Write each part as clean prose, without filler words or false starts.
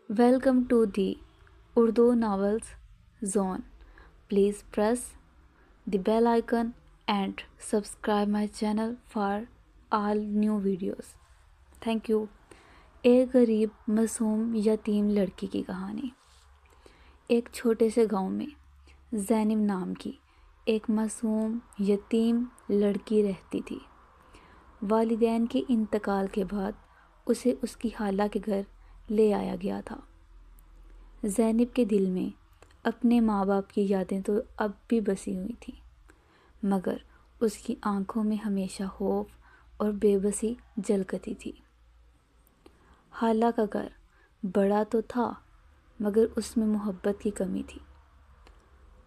Welcome to the Urdu Novels Zone. Please press the bell icon and subscribe my channel for all new videos. Thank you. एक गरीब मासूम यतीम लड़की की कहानी। एक छोटे से गांव में ज़ैनब नाम की एक मासूम यतीम लड़की रहती थी। वालिदैन के इंतकाल के बाद उसे उसकी खाला के घर ले आया गया था। ज़ैनब के दिल में अपने माँ बाप की यादें तो अब भी बसी हुई थीं, मगर उसकी आंखों में हमेशा खौफ और बेबसी झलकती थी। खाला का घर बड़ा तो था, मगर उसमें मोहब्बत की कमी थी।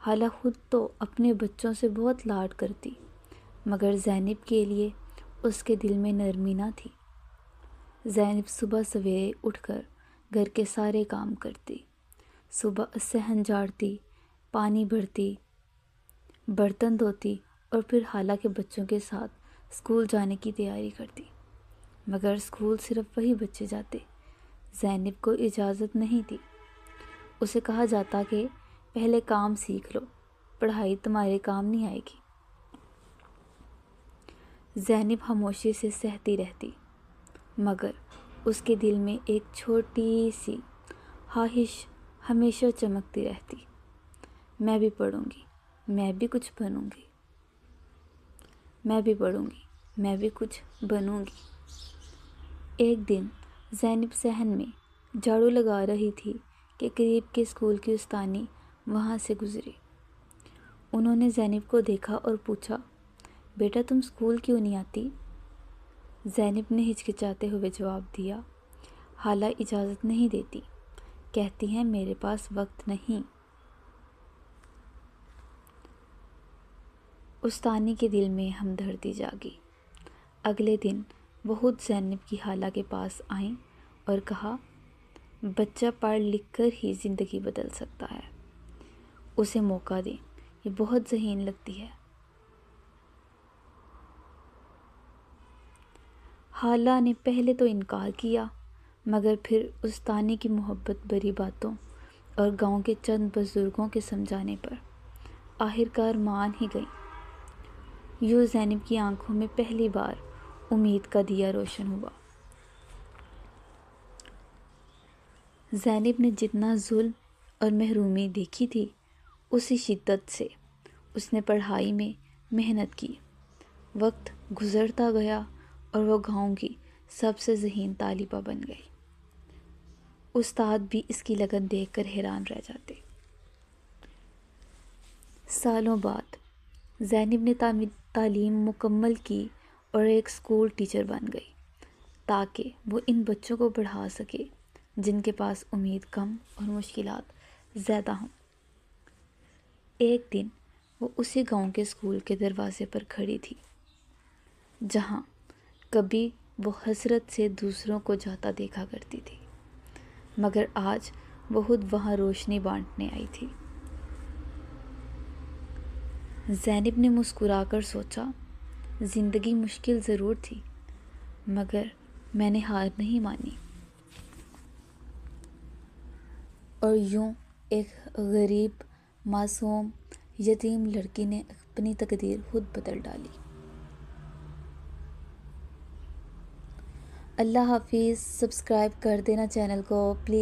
खाला खुद तो अपने बच्चों से बहुत लाड करती, मगर ज़ैनब के लिए उसके दिल में नरमी ना थी। ज़ैनब सुबह सवेरे उठकर घर के सारे काम करती। सुबह सहन झाड़ती, पानी भरती, बर्तन धोती और फिर खाला के बच्चों के साथ स्कूल जाने की तैयारी करती। मगर स्कूल सिर्फ वही बच्चे जाते। ज़ैनब को इजाज़त नहीं थी। उसे कहा जाता कि पहले काम सीख लो, पढ़ाई तुम्हारे काम नहीं आएगी। ज़ैनब खामोशी से सहती रहती, मगर उसके दिल में एक छोटी सी ख्वाहिश हमेशा चमकती रहती। मैं भी पढ़ूंगी, मैं भी कुछ बनूंगी, मैं भी पढ़ूंगी, मैं भी कुछ बनूंगी। एक दिन ज़ैनब सहन में झाड़ू लगा रही थी कि करीब के स्कूल की उस्तानी वहाँ से गुजरी। उन्होंने ज़ैनब को देखा और पूछा, बेटा तुम स्कूल क्यों नहीं आती? ज़ैनब ने हिचकिचाते हुए जवाब दिया, खाला इजाज़त नहीं देती, कहती हैं मेरे पास वक्त नहीं। उस्तानी के दिल में हमदर्दी जागी। अगले दिन वो खुद ज़ैनब की खाला के पास आईं और कहा, बच्चा पढ़ लिख कर ही ज़िंदगी बदल सकता है, उसे मौका दें, ये बहुत ज़हीन लगती है। खाला ने पहले तो इनकार किया, मगर फिर उस्तानी की मोहब्बत भरी बातों और गांव के चंद बुजुर्गों के समझाने पर आखिरकार मान ही गई। यूँ ज़ैनब की आंखों में पहली बार उम्मीद का दिया रोशन हुआ। ज़ैनब ने जितना जुल्म और महरूमी देखी थी, उसी शिद्दत से उसने पढ़ाई में मेहनत की। वक्त गुज़रता गया और वो गांव की सबसे ज़हीन तालिबा बन गई। उस्ताद भी इसकी लगन देखकर हैरान रह जाते। सालों बाद ज़ैनब ने तालीम मुकम्मल की और एक स्कूल टीचर बन गई, ताकि वो इन बच्चों को पढ़ा सके जिनके पास उम्मीद कम और मुश्किलात ज़्यादा हों। एक दिन वो उसी गांव के स्कूल के दरवाजे पर खड़ी थी, जहां कभी वो हसरत से दूसरों को जाता देखा करती थी, मगर आज वो खुद वहाँ रोशनी बांटने आई थी। ज़ैनब ने मुस्कुराकर सोचा, ज़िंदगी मुश्किल ज़रूर थी, मगर मैंने हार नहीं मानी। और यूँ एक गरीब मासूम यतीम लड़की ने अपनी तकदीर खुद बदल डाली। अल्लाह हाफिज़। सब्सक्राइब कर देना चैनल को प्लीज़।